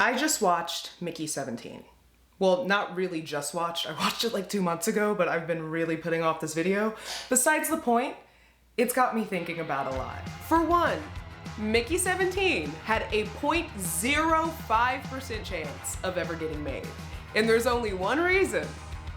I just watched Mickey 17. Well, not really just watched. I watched it like 2 months ago, but I've been really putting off this video. Besides the point, it's got me thinking about a lot. For one, Mickey 17 had a 0.05% chance of ever getting made. And there's only one reason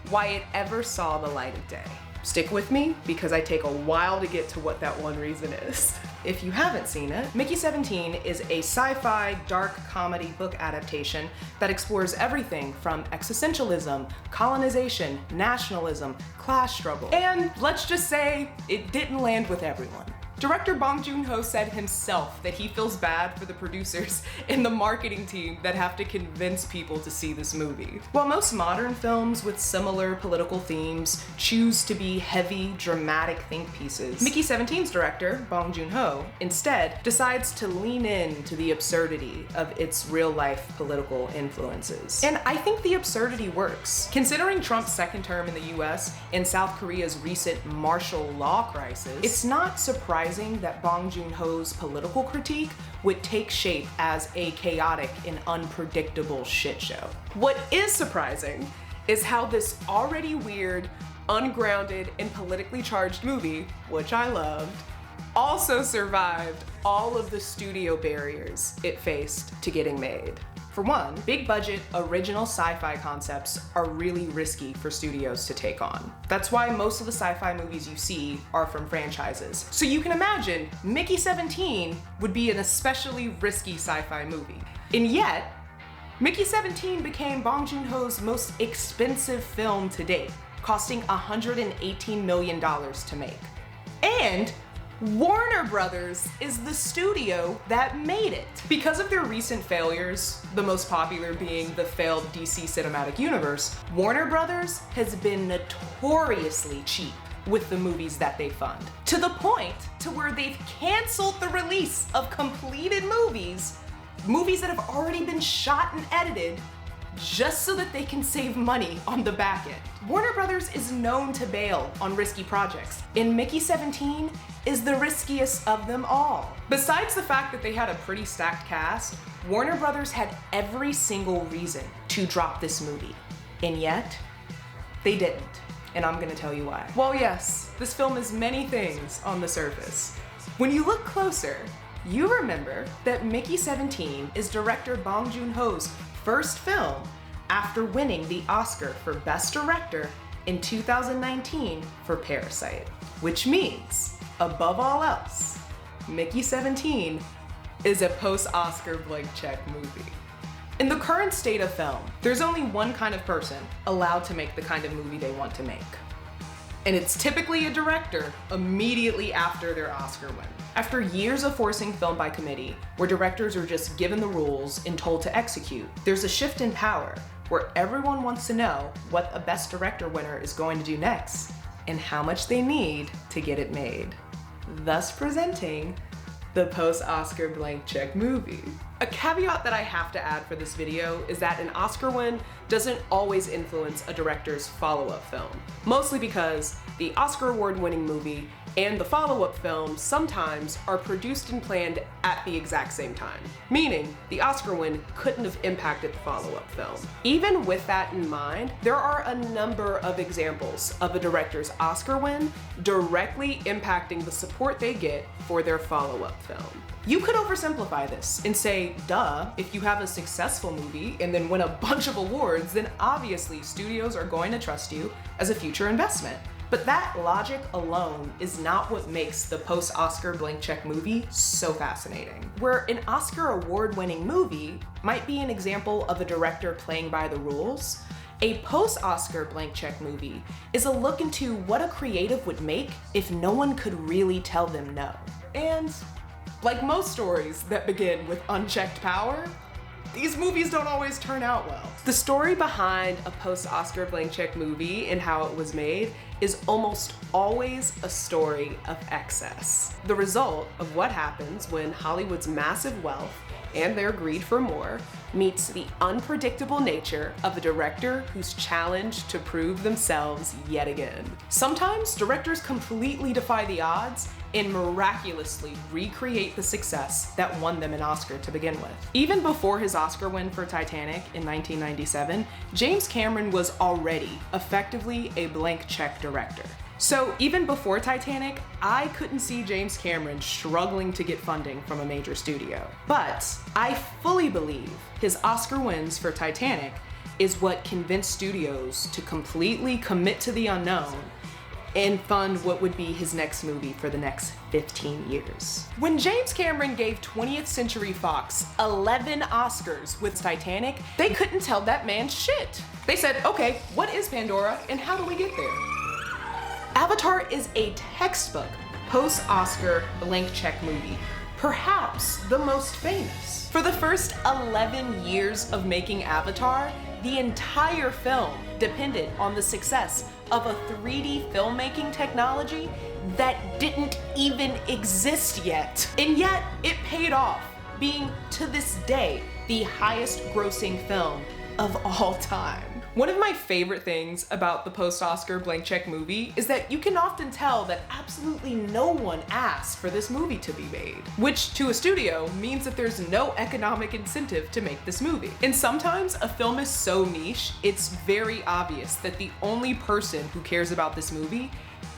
why it ever saw the light of day. Stick with me, because I take a while to get to what that one reason is. If you haven't seen it, Mickey 17 is a sci-fi dark comedy book adaptation that explores everything from existentialism, colonization, nationalism, class struggle, and let's just say it didn't land with everyone. Director Bong Joon-ho said himself that he feels bad for the producers and the marketing team that have to convince people to see this movie. While most modern films with similar political themes choose to be heavy, dramatic think pieces, Mickey 17's director, Bong Joon-ho, instead decides to lean into the absurdity of its real-life political influences. And I think the absurdity works. Considering Trump's second term in the US and South Korea's recent martial law crisis, it's not surprising that Bong Joon-ho's political critique would take shape as a chaotic and unpredictable shit show. What is surprising is how this already weird, ungrounded, and politically charged movie, which I loved, also survived all of the studio barriers it faced to getting made. For one, big budget, original sci-fi concepts are really risky for studios to take on. That's why most of the sci-fi movies you see are from franchises. So you can imagine Mickey 17 would be an especially risky sci-fi movie. And yet, Mickey 17 became Bong Joon-ho's most expensive film to date, costing $118 million to make. And Warner Brothers is the studio that made it. Because of their recent failures, the most popular being the failed DC Cinematic Universe, Warner Brothers has been notoriously cheap with the movies that they fund. To the point to where they've canceled the release of completed movies that have already been shot and edited, just so that they can save money on the back end. Warner Brothers is known to bail on risky projects, and Mickey 17 is the riskiest of them all. Besides the fact that they had a pretty stacked cast, Warner Brothers had every single reason to drop this movie, and yet, they didn't, and I'm gonna tell you why. Well, yes, this film is many things on the surface. When you look closer, you remember that Mickey 17 is director Bong Joon-ho's first film after winning the Oscar for Best Director in 2019 for Parasite. Which means, above all else, Mickey 17 is a post-Oscar blank check movie. In the current state of film, there's only one kind of person allowed to make the kind of movie they want to make. And it's typically a director immediately after their Oscar win. After years of forcing film by committee, where directors are just given the rules and told to execute, there's a shift in power where everyone wants to know what a Best Director winner is going to do next and how much they need to get it made. Thus presenting the post-Oscar blank check movie. A caveat that I have to add for this video is that an Oscar win doesn't always influence a director's follow-up film, mostly because the Oscar award-winning movie and the follow-up film sometimes are produced and planned at the exact same time, meaning the Oscar win couldn't have impacted the follow-up film. Even with that in mind, there are a number of examples of a director's Oscar win directly impacting the support they get for their follow-up film. You could oversimplify this and say, duh, if you have a successful movie and then win a bunch of awards, then obviously studios are going to trust you as a future investment. But that logic alone is not what makes the post-Oscar blank check movie so fascinating. Where an Oscar award-winning movie might be an example of a director playing by the rules, a post-Oscar blank check movie is a look into what a creative would make if no one could really tell them no. And like most stories that begin with unchecked power, these movies don't always turn out well. The story behind a post-Oscar blank check movie and how it was made is almost always a story of excess. The result of what happens when Hollywood's massive wealth and their greed for more meets the unpredictable nature of a director who's challenged to prove themselves yet again. Sometimes directors completely defy the odds and miraculously recreate the success that won them an Oscar to begin with. Even before his Oscar win for Titanic in 1997, James Cameron was already effectively a blank check director. So even before Titanic, I couldn't see James Cameron struggling to get funding from a major studio. But I fully believe his Oscar wins for Titanic is what convinced studios to completely commit to the unknown and fund what would be his next movie for the next 15 years. When James Cameron gave 20th Century Fox 11 Oscars with Titanic, they couldn't tell that man shit. They said, okay, what is Pandora and how do we get there? Avatar is a textbook post-Oscar blank check movie, perhaps the most famous. For the first 11 years of making Avatar, the entire film depended on the success of a 3D filmmaking technology that didn't even exist yet. And yet, it paid off, being to this day the highest grossing film of all time. One of my favorite things about the post-Oscar blank check movie is that you can often tell that absolutely no one asked for this movie to be made, which to a studio means that there's no economic incentive to make this movie. And sometimes a film is so niche, it's very obvious that the only person who cares about this movie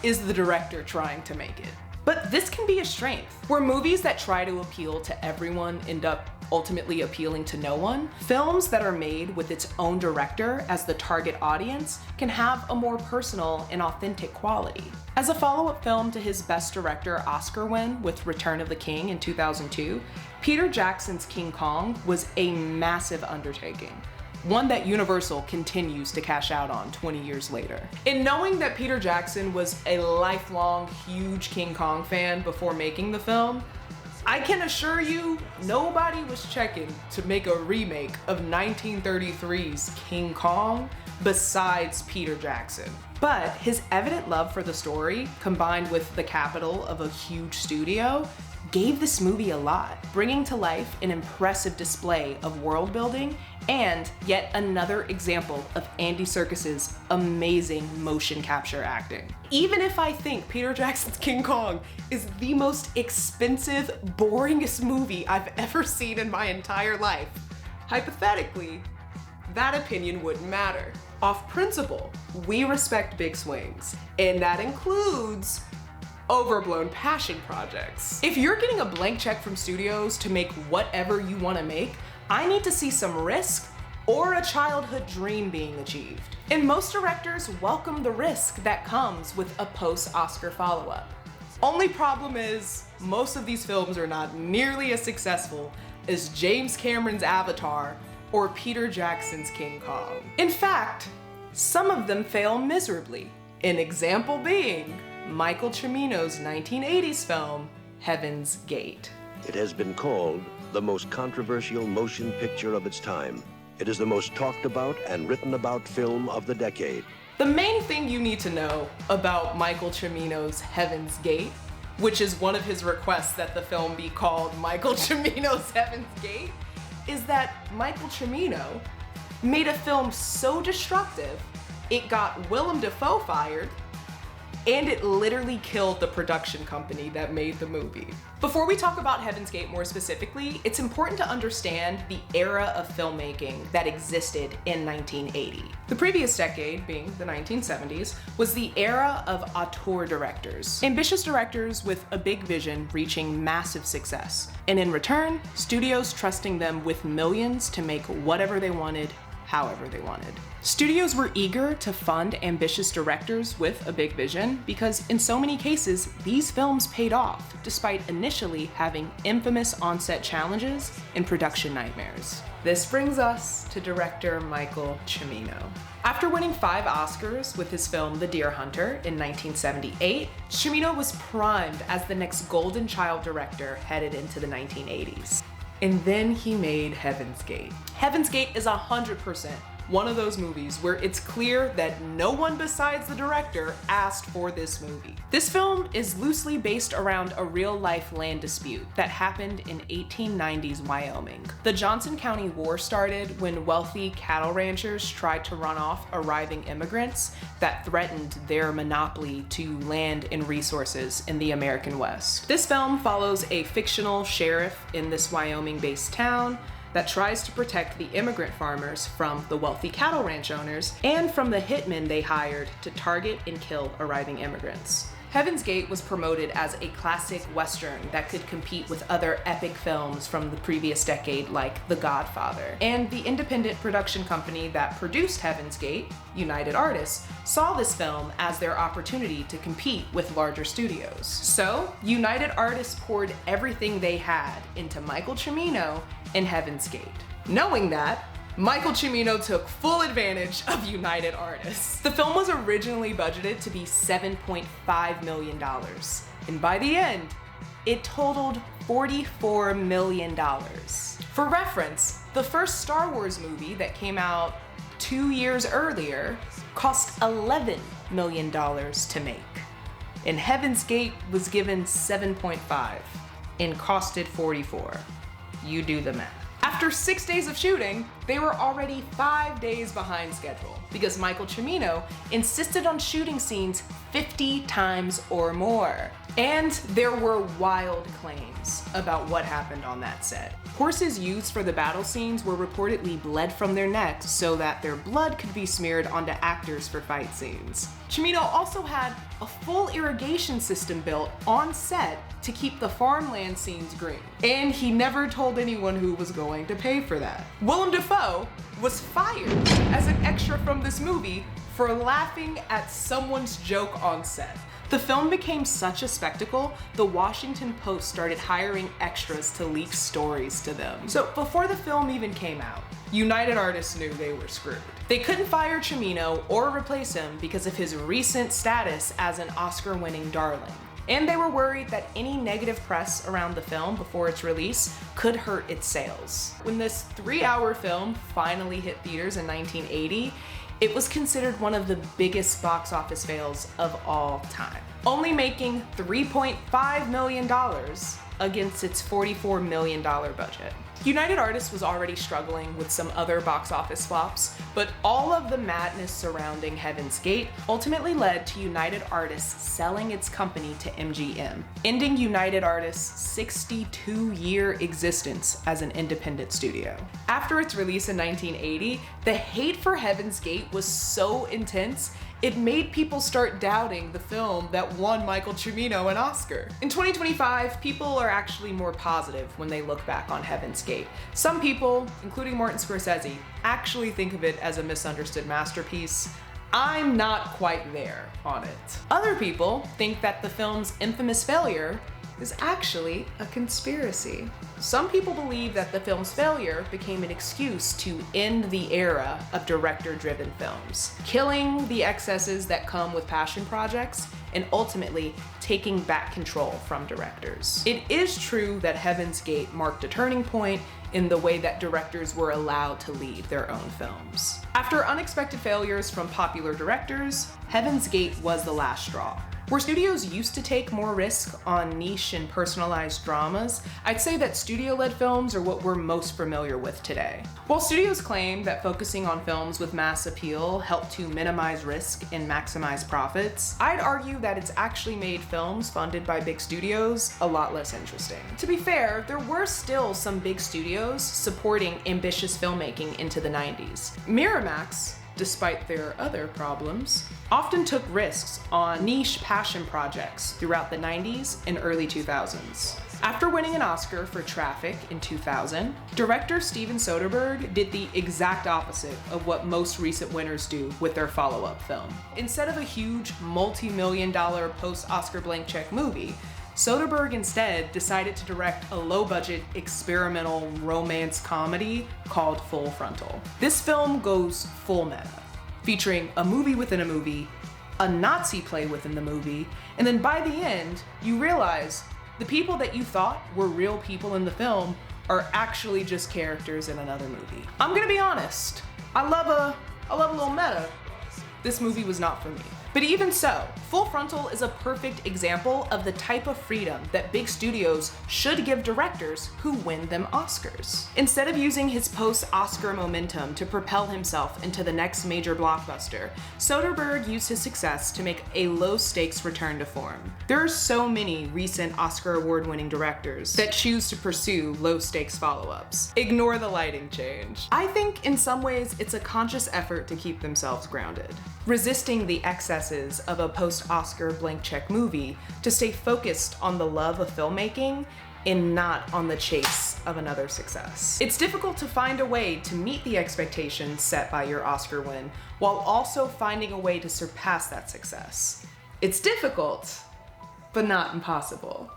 is the director trying to make it. But this can be a strength. Where movies that try to appeal to everyone end up ultimately appealing to no one, films that are made with its own director as the target audience can have a more personal and authentic quality. As a follow-up film to his Best Director Oscar win with Return of the King in 2002, Peter Jackson's King Kong was a massive undertaking, one that Universal continues to cash out on 20 years later. In knowing that Peter Jackson was a lifelong huge King Kong fan before making the film, I can assure you, nobody was checking to make a remake of 1933's King Kong besides Peter Jackson. But his evident love for the story, combined with the capital of a huge studio, gave this movie a lot, bringing to life an impressive display of world building and yet another example of Andy Serkis's amazing motion capture acting. Even if I think Peter Jackson's King Kong is the most expensive, boringest movie I've ever seen in my entire life, hypothetically, that opinion wouldn't matter. Off principle, we respect big swings, and that includes overblown passion projects. If you're getting a blank check from studios to make whatever you want to make, I need to see some risk or a childhood dream being achieved. And most directors welcome the risk that comes with a post-Oscar follow-up. Only problem is, most of these films are not nearly as successful as James Cameron's Avatar or Peter Jackson's King Kong. In fact, some of them fail miserably. An example being Michael Cimino's 1980s film, Heaven's Gate. It has been called the most controversial motion picture of its time. It is the most talked about and written about film of the decade. The main thing you need to know about Michael Cimino's Heaven's Gate, which is one of his requests that the film be called Michael Cimino's Heaven's Gate, is that Michael Cimino made a film so destructive, it got Willem Dafoe fired, and it literally killed the production company that made the movie. Before we talk about Heaven's Gate more specifically, it's important to understand the era of filmmaking that existed in 1980. The previous decade, being the 1970s, was the era of auteur directors, ambitious directors with a big vision reaching massive success, and in return, studios trusting them with millions to make whatever they wanted, however they wanted. Studios were eager to fund ambitious directors with a big vision because in so many cases, these films paid off, despite initially having infamous on-set challenges and production nightmares. This brings us to director Michael Cimino. After winning 5 Oscars with his film The Deer Hunter in 1978, Cimino was primed as the next Golden Child director headed into the 1980s. And then he made Heaven's Gate. Heaven's Gate is 100% one of those movies where it's clear that no one besides the director asked for this movie. This film is loosely based around a real-life land dispute that happened in 1890s Wyoming. The Johnson County War started when wealthy cattle ranchers tried to run off arriving immigrants that threatened their monopoly to land and resources in the American West. This film follows a fictional sheriff in this Wyoming-based town that tries to protect the immigrant farmers from the wealthy cattle ranch owners and from the hitmen they hired to target and kill arriving immigrants. Heaven's Gate was promoted as a classic Western that could compete with other epic films from the previous decade like The Godfather. And the independent production company that produced Heaven's Gate, United Artists, saw this film as their opportunity to compete with larger studios. So, United Artists poured everything they had into Michael Cimino and Heaven's Gate. Knowing that, Michael Cimino took full advantage of United Artists. The film was originally budgeted to be $7.5 million, and by the end, it totaled $44 million. For reference, the first Star Wars movie that came out 2 years earlier cost $11 million to make, and Heaven's Gate was given $7.5 and costed $44. You do the math. After 6 days of shooting, they were already 5 days behind schedule because Michael Cimino insisted on shooting scenes 50 times or more. And there were wild claims about what happened on that set. Horses used for the battle scenes were reportedly bled from their necks so that their blood could be smeared onto actors for fight scenes. Cimino also had a full irrigation system built on set to keep the farmland scenes green. And he never told anyone who was going to pay for that. Willem Dafoe was fired as an extra from this movie for laughing at someone's joke on set. The film became such a spectacle, the Washington Post started hiring extras to leak stories to them. So before the film even came out, United Artists knew they were screwed. They couldn't fire Cimino or replace him because of his recent status as an Oscar-winning darling. And they were worried that any negative press around the film before its release could hurt its sales. When this 3-hour film finally hit theaters in 1980, it was considered one of the biggest box office fails of all time, only making $3.5 million against its $44 million budget. United Artists was already struggling with some other box office flops, but all of the madness surrounding Heaven's Gate ultimately led to United Artists selling its company to MGM, ending United Artists' 62-year existence as an independent studio. After its release in 1980, the hate for Heaven's Gate was so intense, it made people start doubting the film that won Michael Cimino an Oscar. In 2025, people are actually more positive when they look back on Heaven's Gate. Some people, including Martin Scorsese, actually think of it as a misunderstood masterpiece. I'm not quite there on it. Other people think that the film's infamous failure is actually a conspiracy. Some people believe that the film's failure became an excuse to end the era of director-driven films, killing the excesses that come with passion projects and ultimately taking back control from directors. It is true that Heaven's Gate marked a turning point in the way that directors were allowed to lead their own films. After unexpected failures from popular directors, Heaven's Gate was the last straw. Where studios used to take more risk on niche and personalized dramas, I'd say that studio-led films are what we're most familiar with today. While studios claim that focusing on films with mass appeal help to minimize risk and maximize profits, I'd argue that it's actually made films funded by big studios a lot less interesting. To be fair, there were still some big studios supporting ambitious filmmaking into the 90s. Miramax, despite their other problems, often took risks on niche passion projects throughout the 90s and early 2000s. After winning an Oscar for Traffic in 2000, director Steven Soderbergh did the exact opposite of what most recent winners do with their follow-up film. Instead of a huge multi-million-dollar post-Oscar blank check movie, Soderbergh instead decided to direct a low-budget experimental romance comedy called Full Frontal. This film goes full meta, featuring a movie within a movie, a Nazi play within the movie, and then by the end, you realize the people that you thought were real people in the film are actually just characters in another movie. I'm gonna be honest, I love a little meta. This movie was not for me. But even so, Full Frontal is a perfect example of the type of freedom that big studios should give directors who win them Oscars. Instead of using his post-Oscar momentum to propel himself into the next major blockbuster, Soderbergh used his success to make a low-stakes return to form. There are so many recent Oscar award-winning directors that choose to pursue low-stakes follow-ups. Ignore the lighting change. I think in some ways it's a conscious effort to keep themselves grounded, resisting the excesses of a post-Oscar blank check movie to stay focused on the love of filmmaking and not on the chase of another success. It's difficult to find a way to meet the expectations set by your Oscar win while also finding a way to surpass that success. It's difficult, but not impossible.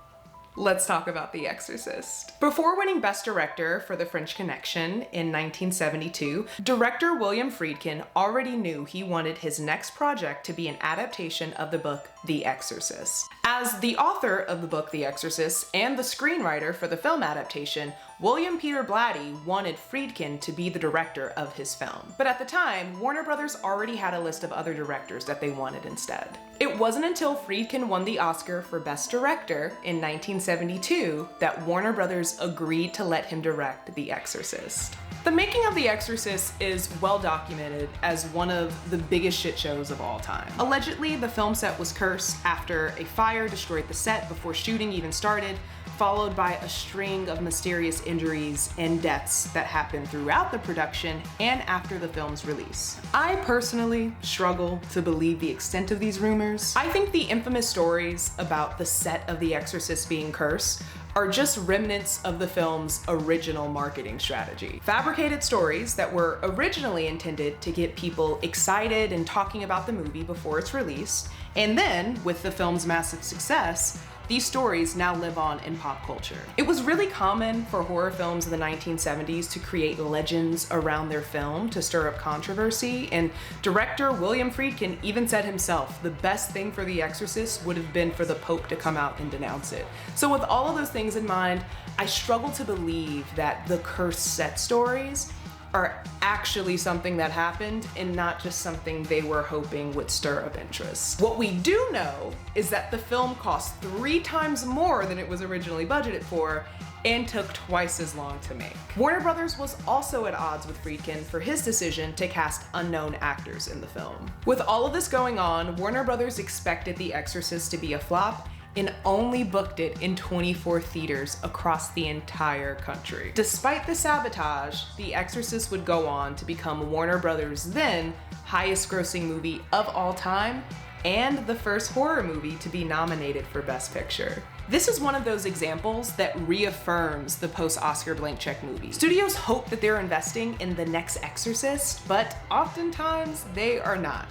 Let's talk about The Exorcist. Before winning Best Director for The French Connection in 1972, director William Friedkin already knew he wanted his next project to be an adaptation of the book The Exorcist. As the author of the book The Exorcist and the screenwriter for the film adaptation, William Peter Blatty wanted Friedkin to be the director of his film. But at the time, Warner Brothers already had a list of other directors that they wanted instead. It wasn't until Friedkin won the Oscar for Best Director in 1972 that Warner Brothers agreed to let him direct The Exorcist. The making of The Exorcist is well documented as one of the biggest shit shows of all time. Allegedly, the film set was cursed after a fire destroyed the set before shooting even started, followed by a string of mysterious injuries and deaths that happened throughout the production and after the film's release. I personally struggle to believe the extent of these rumors. I think the infamous stories about the set of The Exorcist being cursed are just remnants of the film's original marketing strategy. Fabricated stories that were originally intended to get people excited and talking about the movie before its release, and then, with the film's massive success, these stories now live on in pop culture. It was really common for horror films in the 1970s to create legends around their film to stir up controversy, and director William Friedkin even said himself the best thing for The Exorcist would have been for the Pope to come out and denounce it. So with all of those things in mind, I struggle to believe that the cursed set stories are actually something that happened and not just something they were hoping would stir up interest. What we do know is that the film cost 3 times more than it was originally budgeted for and took twice as long to make. Warner Brothers was also at odds with Friedkin for his decision to cast unknown actors in the film. With all of this going on, Warner Brothers expected The Exorcist to be a flop and only booked it in 24 theaters across the entire country. Despite the sabotage, The Exorcist would go on to become Warner Brothers' then highest grossing movie of all time and the first horror movie to be nominated for Best Picture. This is one of those examples that reaffirms the post-Oscar blank check movie. Studios hope that they're investing in the next Exorcist, but oftentimes they are not.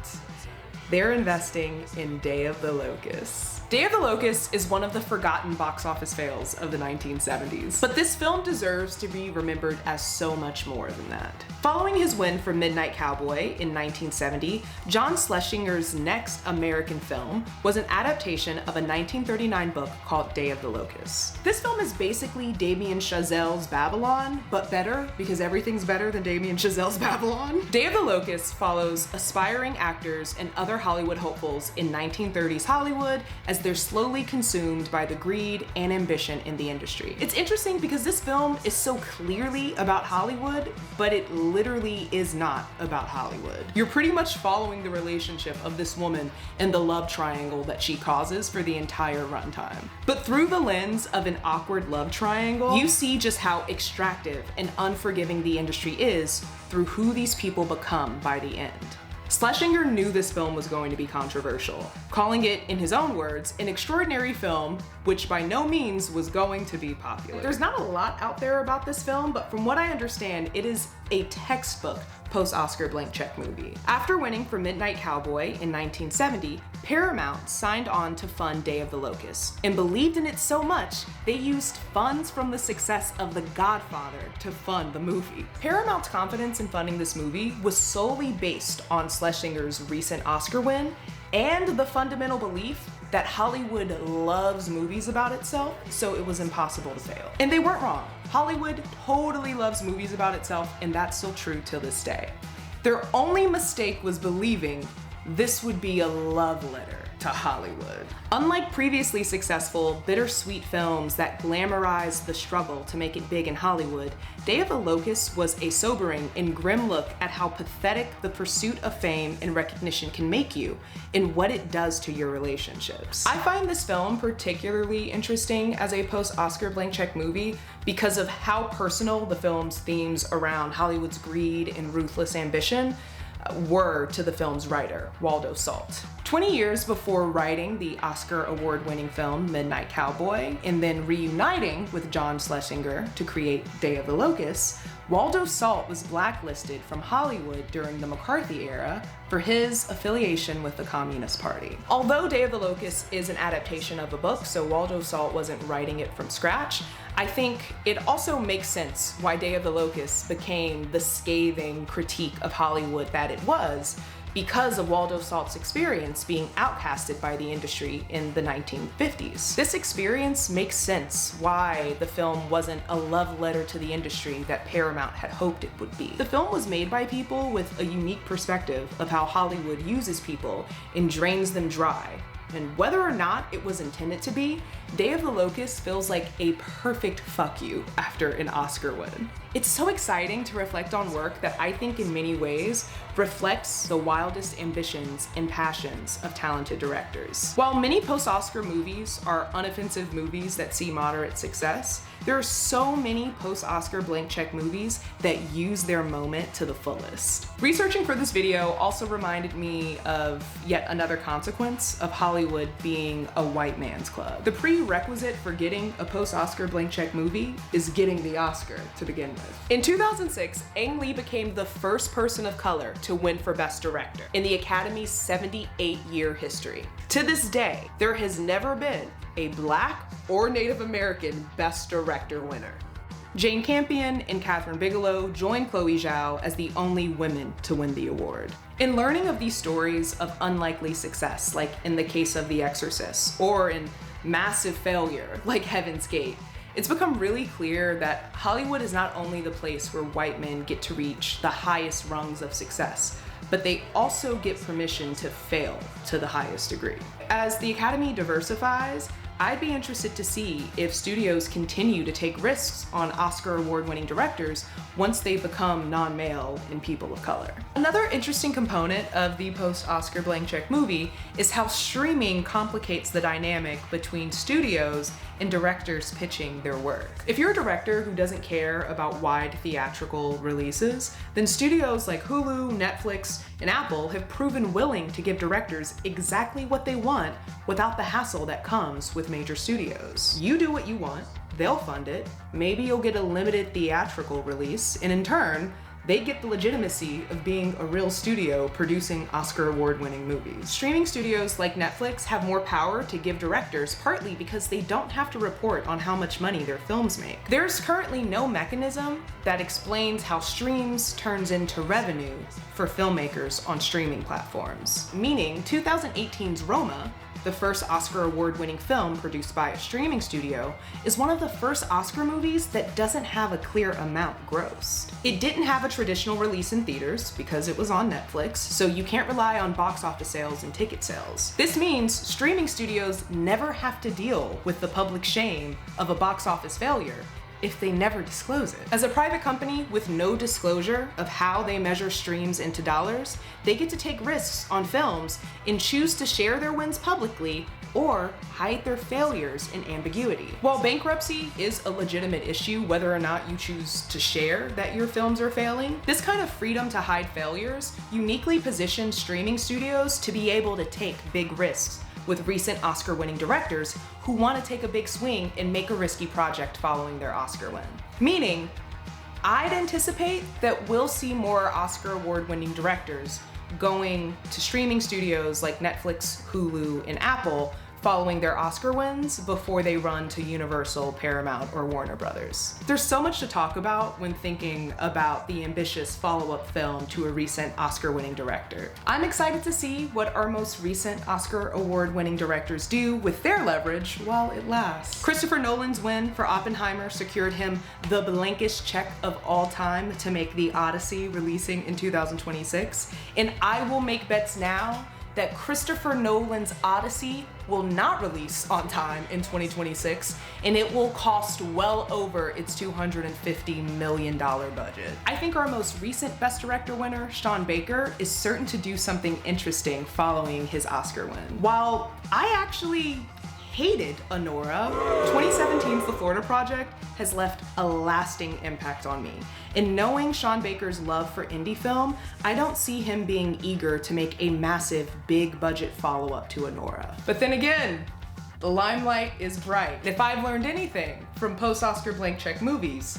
They're investing in Day of the Locust. Day of the Locust is one of the forgotten box office fails of the 1970s, but this film deserves to be remembered as so much more than that. Following his win for Midnight Cowboy in 1970, John Schlesinger's next American film was an adaptation of a 1939 book called Day of the Locust. This film is basically Damien Chazelle's Babylon, but better because everything's better than Damien Chazelle's Babylon. Day of the Locust follows aspiring actors and other Hollywood hopefuls in 1930s Hollywood as they're slowly consumed by the greed and ambition in the industry. It's interesting because this film is so clearly about Hollywood, but it literally is not about Hollywood. You're pretty much following the relationship of this woman and the love triangle that she causes for the entire runtime. But through the lens of an awkward love triangle, you see just how extractive and unforgiving the industry is through who these people become by the end. Schlesinger knew this film was going to be controversial, calling it, in his own words, an extraordinary film, which by no means was going to be popular. There's not a lot out there about this film, but from what I understand, it is a textbook post-Oscar blank check movie. After winning for Midnight Cowboy in 1970, Paramount signed on to fund Day of the Locust and believed in it so much they used funds from the success of The Godfather to fund the movie. Paramount's confidence in funding this movie was solely based on Schlesinger's recent Oscar win and the fundamental belief that Hollywood loves movies about itself, so it was impossible to fail. And they weren't wrong. Hollywood totally loves movies about itself, and that's still true till this day. Their only mistake was believing this would be a love letter to Hollywood. Unlike previously successful, bittersweet films that glamorize the struggle to make it big in Hollywood, Day of the Locust was a sobering and grim look at how pathetic the pursuit of fame and recognition can make you and what it does to your relationships. I find this film particularly interesting as a post-Oscar blank check movie because of how personal the film's themes around Hollywood's greed and ruthless ambition were to the film's writer, Waldo Salt. 20 years before writing the Oscar award-winning film Midnight Cowboy and then reuniting with John Schlesinger to create Day of the Locust, Waldo Salt was blacklisted from Hollywood during the McCarthy era for his affiliation with the Communist Party. Although Day of the Locust is an adaptation of a book, so Waldo Salt wasn't writing it from scratch, I think it also makes sense why Day of the Locust became the scathing critique of Hollywood that it was, because of Waldo Salt's experience being outcasted by the industry in the 1950s. This experience makes sense why the film wasn't a love letter to the industry that Paramount had hoped it would be. The film was made by people with a unique perspective of how Hollywood uses people and drains them dry. And whether or not it was intended to be, Day of the Locust feels like a perfect fuck you after an Oscar win. It's so exciting to reflect on work that I think in many ways reflects the wildest ambitions and passions of talented directors. While many post-Oscar movies are unoffensive movies that see moderate success, there are so many post-Oscar blank check movies that use their moment to the fullest. Researching for this video also reminded me of yet another consequence of Hollywood being a white man's club. The prerequisite for getting a post-Oscar blank check movie is getting the Oscar to begin with. In 2006, Ang Lee became the first person of color to win for Best Director in the Academy's 78-year history. To this day, there has never been a Black or Native American Best Director winner. Jane Campion and Kathryn Bigelow joined Chloe Zhao as the only women to win the award. In learning of these stories of unlikely success, like in the case of The Exorcist, or in massive failure, like Heaven's Gate, it's become really clear that Hollywood is not only the place where white men get to reach the highest rungs of success, but they also get permission to fail to the highest degree. As the Academy diversifies, I'd be interested to see if studios continue to take risks on Oscar award-winning directors once they become non-male and people of color. Another interesting component of the post-Oscar blank check movie is how streaming complicates the dynamic between studios and directors pitching their work. If you're a director who doesn't care about wide theatrical releases, then studios like Hulu, Netflix, and Apple have proven willing to give directors exactly what they want without the hassle that comes with major studios. You do what you want, they'll fund it, maybe you'll get a limited theatrical release, and in turn, they get the legitimacy of being a real studio producing Oscar award-winning movies. Streaming studios like Netflix have more power to give directors, partly because they don't have to report on how much money their films make. There's currently no mechanism that explains how streams turns into revenue for filmmakers on streaming platforms. Meaning 2018's Roma, the first Oscar award-winning film produced by a streaming studio, is one of the first Oscar movies that doesn't have a clear amount grossed. It didn't have a traditional release in theaters because it was on Netflix, so you can't rely on box office sales and ticket sales. This means streaming studios never have to deal with the public shame of a box office failure if they never disclose it. As a private company with no disclosure of how they measure streams into dollars, they get to take risks on films and choose to share their wins publicly or hide their failures in ambiguity. While bankruptcy is a legitimate issue, whether or not you choose to share that your films are failing, this kind of freedom to hide failures uniquely positions streaming studios to be able to take big risks with recent Oscar-winning directors who want to take a big swing and make a risky project following their Oscar win. Meaning, I'd anticipate that we'll see more Oscar award-winning directors going to streaming studios like Netflix, Hulu, and Apple following their Oscar wins before they run to Universal, Paramount, or Warner Brothers. There's so much to talk about when thinking about the ambitious follow-up film to a recent Oscar-winning director. I'm excited to see what our most recent Oscar award-winning directors do with their leverage while it lasts. Christopher Nolan's win for Oppenheimer secured him the blankest check of all time to make The Odyssey releasing in 2026, and I will make bets now that Christopher Nolan's Odyssey will not release on time in 2026, and it will cost well over its $250 million budget. I think our most recent Best Director winner, Sean Baker, is certain to do something interesting following his Oscar win. While I actually hated Anora, 2017's The Florida Project has left a lasting impact on me. In knowing Sean Baker's love for indie film, I don't see him being eager to make a massive, big budget follow-up to Anora. But then again, the limelight is bright. If I've learned anything from post-Oscar blank check movies,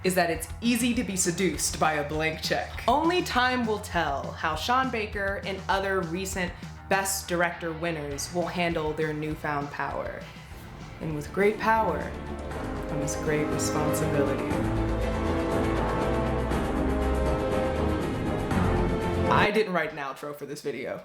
is that it's easy to be seduced by a blank check. Only time will tell how Sean Baker and other recent Best Director winners will handle their newfound power. And with great power comes great responsibility. I didn't write an outro for this video.